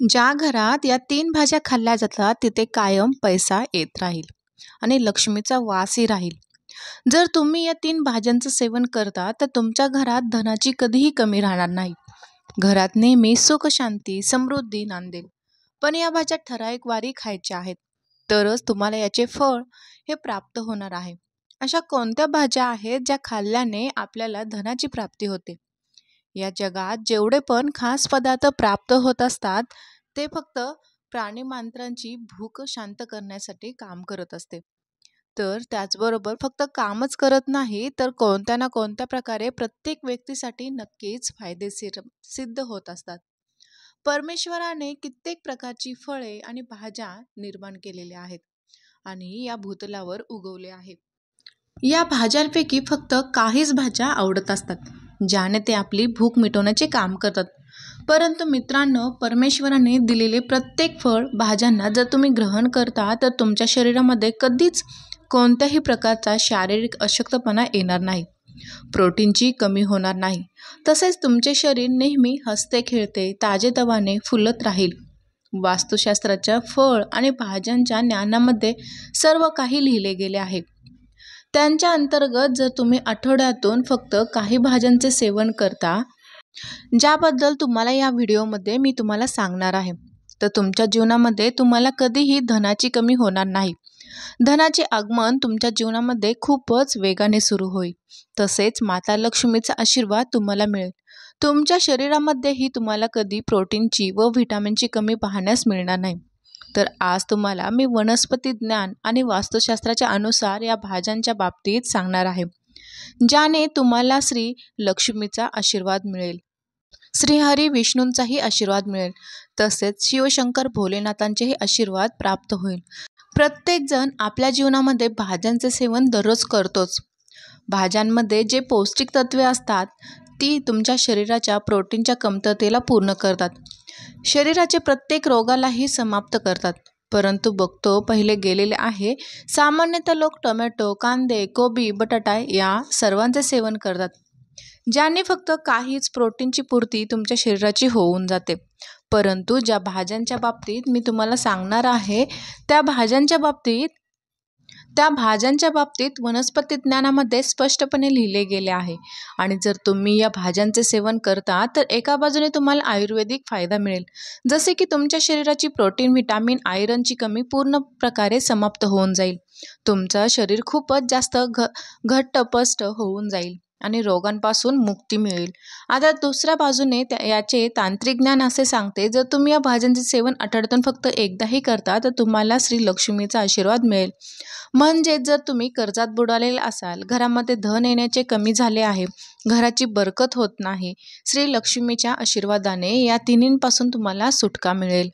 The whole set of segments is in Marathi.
ज्या घरात या 3 भाज्या खाल्ल्या जातात तिथे कायम पैसा येत राहील आणि लक्ष्मीचा वासही राहील. जर तुम्ही या 3 भाज्यांचं सेवन करता तर तुमच्या घरात धनाची कधीही कमी राहणार नाही. घरात नेहमी सुख, शांती, समृद्धी नांदेल. पण या भाज्या ठराविक वारी खायच्या आहेत, तरच तुम्हाला याचे फळ हे प्राप्त होणार आहे. अशा कोणत्या भाज्या आहेत ज्या खाल्ल्याने आपल्याला धनाची प्राप्ती होते? या जगात जेवढे पण खास पदार्थ प्राप्त होत असतात ते फक्त प्राणीमात्रांची भूक शांत करण्यासाठी काम करत असते. तर त्याचबरोबर फक्त कामच करत नाही तर कोणत्या ना कोणत्या प्रकारे प्रत्येक व्यक्तीसाठी नक्कीच फायदेशीर सिद्ध होत असतात. परमेश्वराने कित्येक प्रकारची फळे आणि भाज्या निर्माण केलेल्या आहेत आणि या भूतलावर उगवले आहेत. या भाज्यांपैकी फक्त काहीच भाज्या आवडत असतात, ज्याने ते आपली भूक मिटवण्याचे काम करतात. परंतु मित्रांनो, परमेश्वराने दिलेले प्रत्येक फळ भाज्यांना जर तुम्ही ग्रहण करता तर तुमच्या शरीरामध्ये कधीच कोणत्याही प्रकारचा शारीरिक अशक्तपणा येणार नाही, प्रोटीनची कमी होणार नाही. तसेच तुमचे शरीर नेहमी हसते खेळते ताजेतवाने फुलत राहील. वास्तुशास्त्राच्या फळ आणि भाज्यांच्या ज्ञानामध्ये सर्व काही लिहिले गेले आहे. त्यांच्या अंतर्गत जर तुम्ही आठवड्यातून फक्त काही भाज्यांचे सेवन करता, ज्याबद्दल तुम्हाला या व्हिडिओमध्ये मी तुम्हाला सांगणार आहे, तर तुमच्या जीवनामध्ये तुम्हाला कधीही धनाची कमी होणार नाही. धनाचे आगमन तुमच्या जीवनामध्ये खूपच वेगाने सुरू होईल. तसेच माता लक्ष्मीचा आशीर्वाद तुम्हाला मिळेल. तुमच्या शरीरामध्येही तुम्हाला कधी प्रोटीनची व व्हिटॅमिनची कमी पाहण्यास मिळणार नाही. तर आज तुम्हाला मी वनस्पती ज्ञान आणि वास्तुशास्त्राच्या अनुसार या भाज्यांच्या बाबतीत सांगणार आहे, ज्याने तुम्हाला श्री लक्ष्मीचा आशीर्वाद मिळेल, श्रीहरी विष्णूंचाही आशीर्वाद मिळेल, तसेच शिवशंकर भोलेनाथांचेही आशीर्वाद प्राप्त होईल. प्रत्येकजण आपल्या जीवनामध्ये भाज्यांचे सेवन दररोज करतोच. भाज्यांमध्ये जे पौष्टिक तत्वे असतात ती तुमच्या शरीराच्या प्रोटीनच्या कमतरतेला पूर्ण करतात. शरीराचे प्रत्येक रोगालाही समाप्त करतात. परंतु बघतो पहिले गेलेले आहे, सामान्यतः लोक टोमॅटो, कांदे, कोबी, बटाटा या सर्वांचे सेवन करतात, ज्याने फक्त काहीच प्रोटीनची पूर्ती तुमच्या शरीराची होऊन जाते. परंतु ज्या भाज्यांच्या बाबतीत मी तुम्हाला सांगणार आहे त्या भाज्यांच्या बाबतीत वनस्पती ज्ञानामध्ये स्पष्टपणे लिहिले गेले आहे. आणि जर तुम्ही या भाज्यांचे सेवन करता तर एका बाजूने तुम्हाला आयुर्वेदिक फायदा मिळेल, जसे की तुमच्या शरीराची प्रोटीन, व्हिटॅमिन, आयरनची कमी पूर्ण प्रकारे समाप्त होऊन जाईल. तुमचं शरीर खूपच जास्त घट्टपष्ट होऊन जाईल आणि रोगांपासून मुक्ती मिळेल. आता दुसऱ्या बाजूने याचे तांत्रिक ज्ञान असे सांगते, जर तुम्ही या भाज्यांचे सेवन आठवड्यातून फक्त एकदाही करता तर तुम्हाला श्री लक्ष्मीचा आशीर्वाद मिळेल. म्हणजे जर तुम्ही कर्जात बुडालेले असाल, घरामध्ये धन येण्याचे कमी झाले आहे, घराची बरकत होत नाही, श्री लक्ष्मीच्या आशीर्वादाने या तिन्हींपासून तुम्हाला सुटका मिळेल.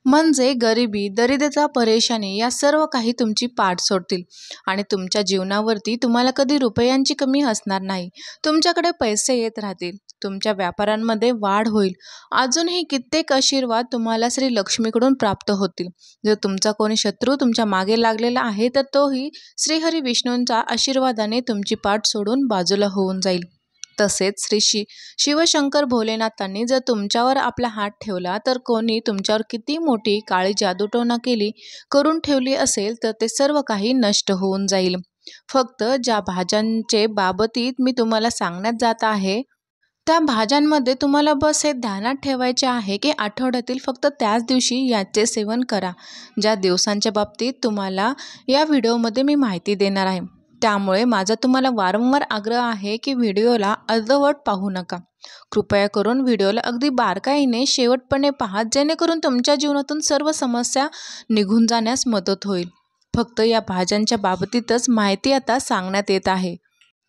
म्हणजे गरिबी, दरिद्रता, परेशानी या सर्व काही तुमची पाठ सोडतील आणि तुमच्या जीवनावरती तुम्हाला कधी रुपयांची कमी असणार नाही. तुमच्याकडे पैसे येत राहतील, तुमच्या व्यापारांमध्ये वाढ होईल. अजूनही कित्येक आशीर्वाद तुम्हाला श्री लक्ष्मीकडून प्राप्त होतील. जर तुमचा कोणी शत्रू तुमच्या मागे लागलेला आहे तर तोही श्रीहरी विष्णूंच्या आशीर्वादाने तुमची पाठ सोडून बाजूला होऊन जाईल. तसेच श्री शिवशंकर भोलेनाथांनी जर तुमच्यावर आपला हात ठेवला तर कोणी तुमच्यावर किती मोठी काळी जादूटोणा करून ठेवली असेल तर ते सर्व काही नष्ट होऊन जाईल. फक्त ज्या भाज्यांचे बाबतीत मी तुम्हाला सांगण्यात जात आहे त्या भाज्यांमध्ये तुम्हाला बस हे ध्यानात ठेवायचे आहे की आठवड्यातील फक्त त्याच दिवशी याचे सेवन करा. ज्या दिवसांच्या बाबतीत तुम्हाला या व्हिडिओमध्ये मी माहिती देणार आहे. त्यामुळे माझा तुम्हाला वारंवार आग्रह आहे की व्हिडिओला अर्धवट पाहू नका. कृपया करून व्हिडिओला अगदी बारकाईने शेवटपर्यंत पहा, जेणेकरून तुमच्या जीवनातून सर्व समस्या निघून जाण्यास मदत होईल. फक्त या भाज्यांच्या बाबतीतच माहिती आता सांगण्यात येत आहे.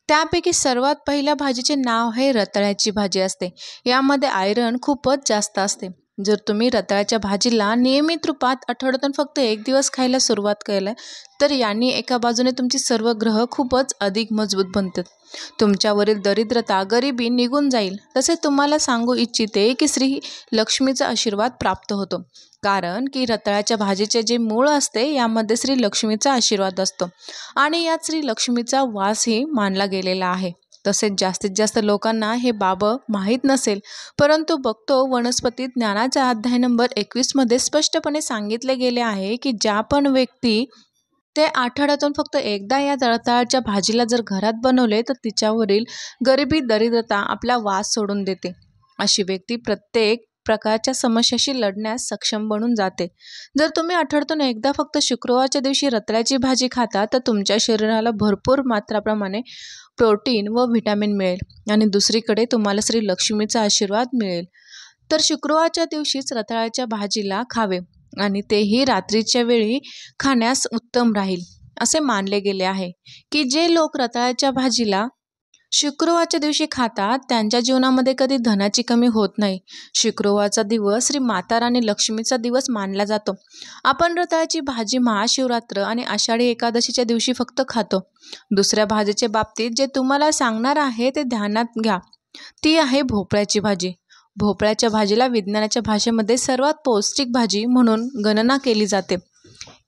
त्यापैकी सर्वात पहिल्या भाजीचे नाव आहे रताळ्याची भाजी असते. यामध्ये आयरन खूपच जास्त असते. जर तुम्ही रताळ्याच्या भाजीला नियमित रूपात आठवड्यातून फक्त एक दिवस खायला सुरुवात केलं तर यांनी एका बाजूने तुमची सर्व ग्रह खूपच अधिक मजबूत बनतात. तुमच्यावरील दरिद्रता, गरिबी निघून जाईल. तसे तुम्हाला सांगू इच्छिते की श्री लक्ष्मीचा आशीर्वाद प्राप्त होतो, कारण की रताळ्याच्या भाजीचे जे मूळ असते यामध्ये श्री लक्ष्मीचा आशीर्वाद असतो आणि यात श्री लक्ष्मीचा वासही मानला गेलेला आहे. तसेच जास्तीत जास्त लोकांना हे बाब माहीत नसेल, परंतु बघतो वनस्पती ज्ञानाचा अध्याय नंबर 21 मध्ये स्पष्टपणे सांगितले गेले आहे की ज्या पण व्यक्ती ते आठवड्यातून फक्त एकदा या रताळ्याच्या भाजीला जर घरात बनवले तर तिच्यावरील गरिबी दरिद्रता आपला वास सोडून देते. अशी व्यक्ती प्रत्येक प्रकारच्या समस्याशी लढण्यास सक्षम बनून जाते. जर तुम्ही आठवड्यातून एकदा फक्त शुक्रवारच्या दिवशी रताळ्याची भाजी खाता तर तुमच्या शरीराला भरपूर मात्राप्रमाणे प्रोटीन व व्हिटॅमिन मिळेल आणि दुसरीकडे तुम्हाला श्री लक्ष्मीचा आशीर्वाद मिळेल. तर शुक्रवारच्या दिवशीच रताळ्याच्या भाजीला खावे आणि तेही रात्रीच्या वेळी खाण्यास उत्तम राहील. असे मानले गेले आहे की जे लोक रताळ्याच्या भाजीला शुक्रवारच्या दिवशी खातात त्यांच्या जीवनामध्ये कधी धनाची कमी होत नाही. शुक्रवारचा दिवस श्री माता राणी लक्ष्मीचा दिवस मानला जातो. आपण रताळ्याची भाजी महाशिवरात्र आणि आषाढी एकादशीच्या दिवशी फक्त खातो. दुसऱ्या भाजीच्या बाबतीत जे तुम्हाला सांगणार आहे ते ध्यानात घ्या. ती आहे भोपळ्याची भाजी. भोपळ्याच्या भाजीला विज्ञानाच्या भाषेमध्ये सर्वात पौष्टिक भाजी म्हणून गणना केली जाते.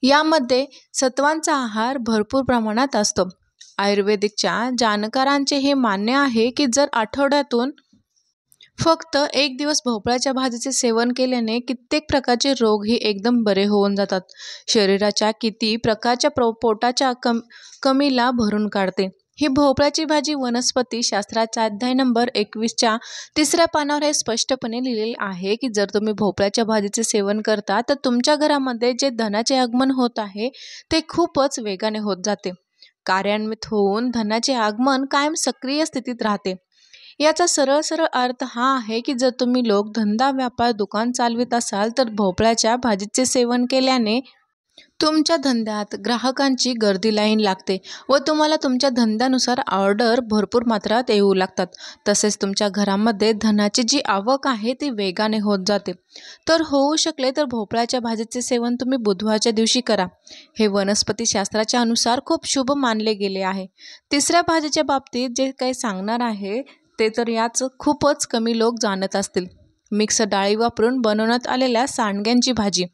यामध्ये सत्वांचा आहार भरपूर प्रमाणात असतो. आयुर्वेदिकच्या जाणकारांचे हे मान्य आहे की जर आठवड्यातून फक्त एक दिवस भोपळ्याच्या भाजीचे सेवन केल्याने कित्येक प्रकारचे रोग ही एकदम बरे होऊन जातात. शरीराच्या किती प्रकारच्या पोटाच्या कमीला भरून काढते. ही भोपळ्याची भाजी वनस्पती शास्त्राचा अध्याय नंबर 21च्या 3ऱ्या पानावर हे स्पष्टपणे लिहिलेले आहे की जर तुम्ही भोपळ्याच्या भाजीचे सेवन करता तर तुमच्या घरामध्ये जे धनाचे आगमन होत आहे ते खूपच वेगाने होत जाते. कार्यान्वित होऊन धनाचे आगमन कायम सक्रिय स्थितीत राहते. याचा सरळ सरळ अर्थ हा आहे की जर तुम्ही लोक धंदा व्यापार दुकान चालवित असाल तर भोपळ्याच्या भाजीचे सेवन केल्याने तुमच्या धंद्यात ग्राहकांची गर्दी लाईन लागते व तुम्हाला तुमच्या धंद्यानुसार ऑर्डर भरपूर मात्रात येऊ लागतात. तसेच तुमच्या घरामध्ये धनाची जी आवक आहे ती वेगाने होत जाते. तर होऊ शकले तर भोपळ्याच्या भाजीचे सेवन तुम्ही बुधवारच्या दिवशी करा. हे वनस्पती शास्त्राच्या अनुसार खूप शुभ मानले गेले आहे. तिसऱ्या भाजीच्या बाबतीत जे काही सांगणार आहे ते तर याच खूपच कमी लोक जाणत असतील. मिक्स डाळी वापरून बनवण्यात आलेल्या सांडग्यांची भाजी.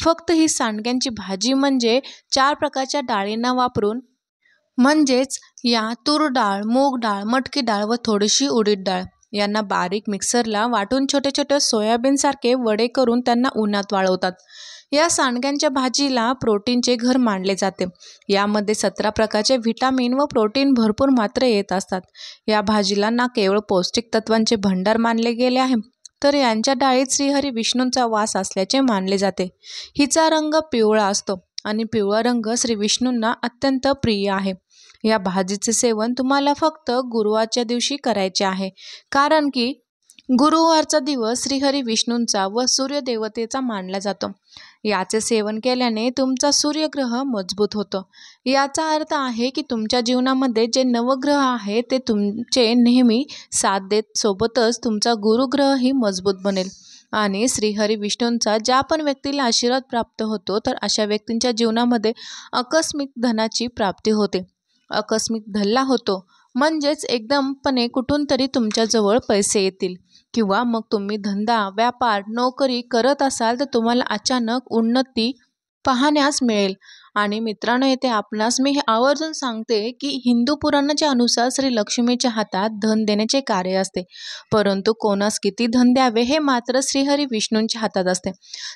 फक्त ही सांडग्यांची भाजी म्हणजे 4 प्रकारच्या डाळींना वापरून म्हणजेच या तूर डाळ, मूग डाळ, मटकी डाळ व थोडीशी उडीद डाळ यांना बारीक मिक्सरला वाटून छोटे छोटे सोयाबीनसारखे वडे करून त्यांना उन्हात वाळवतात. या सांडग्यांच्या भाजीला प्रोटीनचे घर मानले जाते. यामध्ये 17 प्रकारचे व्हिटॅमिन व प्रोटीन भरपूर मात्रे येत असतात. या भाजीला ना केवळ पौष्टिक तत्वांचे भंडार मानले गेले आहे तर यांच्या डाळीत श्रीहरी विष्णूंचा वास असल्याचे मानले जाते. हिचा रंग पिवळा असतो आणि पिवळा रंग श्री विष्णूंना अत्यंत प्रिय आहे. या भाजीचे सेवन तुम्हाला फक्त गुरुवारच्या दिवशी करायचे आहे कारण की गुरुवारचा दिवस श्रीहरी विष्णूंचा व सूर्यदेवतेचा मानला जातो. याचे सेवन केल्याने तुमचा सूर्यग्रह मजबूत होतो. याचा अर्थ आहे की तुमच्या जीवनामध्ये जे नवग्रह आहे ते तुमचे नेहमी साथ देत सोबतच तुमचा गुरुग्रहही मजबूत बनेल आणि श्रीहरी विष्णूंचा ज्या पण व्यक्तीला आशीर्वाद प्राप्त होतो तर अशा व्यक्तींच्या जीवनामध्ये आकस्मिक धनाची प्राप्ती होते. आकस्मिक धल्ला होतो म्हणजेच एकदमपणे कुठून तरी तुमच्याजवळ पैसे येतील किंवा मग तुम्ही धंदा व्यापार नोकरी करत असाल तर तुम्हाला अचानक उन्नती पाहण्यास मिळेल. आणि मित्रांनो येथे आपणास मी हे आवर्जून सांगते की हिंदू पुराणाच्या अनुसार श्री लक्ष्मीच्या हातात धन देण्याचे कार्य असते, परंतु कोणास किती धन द्यावे हे मात्र श्रीहरी विष्णूंच्या हातात असते.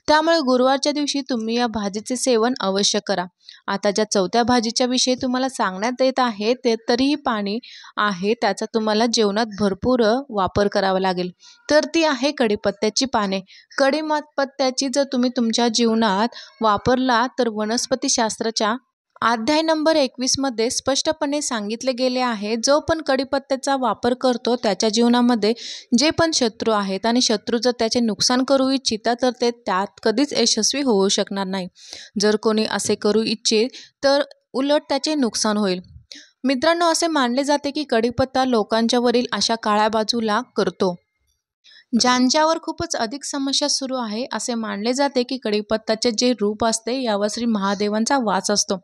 त्यामुळे गुरुवारच्या दिवशी तुम्ही या भाजीचे सेवन अवश्य करा. आता ज्या 4थ्या भाजीच्या विषयी तुम्हाला सांगण्यात येत आहे ते तरीही पाणी आहे त्याचा तुम्हाला जेवणात भरपूर वापर करावा लागेल. तर ती आहे कढीपत्त्याची पाने. कढीपत्त्याची जर तुम्ही तुमच्या जीवनात वापरला तर वनस्पती शास्त्राच्या अध्याय नंबर 21 मध्ये स्पष्टपणे सांगितले गेले आहे जो पण कढीपत्त्याचा वापर करतो त्याच्या जीवनामध्ये जे पण शत्रू आहेत आणि शत्रू जर त्याचे नुकसान करू इच्छितात तर ते त्यात कधीच यशस्वी होऊ शकणार नाही. जर कोणी असे करू इच्छित तर उलट त्याचे नुकसान होईल. मित्रांनो असे मानले जाते की कढीपत्ता लोकांच्या वरील अशा काळ्या बाजूला करतो ज्यांच्यावर खूपच अधिक समस्या सुरू आहे. असे मानले जाते की कढीपत्त्याचे जे रूप असते यावर श्री महादेवांचा वास असतो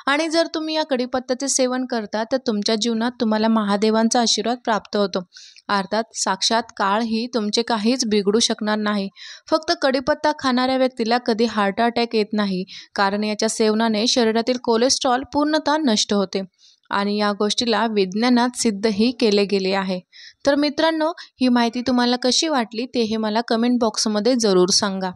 आणि जर तुम्ही या कढीपत्त्याचे सेवन करता तर तुमच्या जीवनात तुम्हाला महादेवांचा आशीर्वाद प्राप्त होतो. अर्थात साक्षात काळ ही तुमचे काहीच बिघडू शकणार नाही. फक्त कढीपत्ता खाणाऱ्या व्यक्तीला कधी हार्ट अटॅक येत नाही कारण याच्या सेवनाने शरीरातील कोलेस्ट्रॉल पूर्णतः नष्ट होते आणि या गोष्टीला विज्ञानात सिद्धही केले गेले आहे. तर मित्रांनो, ही माहिती तुम्हाला कशी वाटली ते हे मला कमेंट बॉक्समध्ये जरूर सांगा.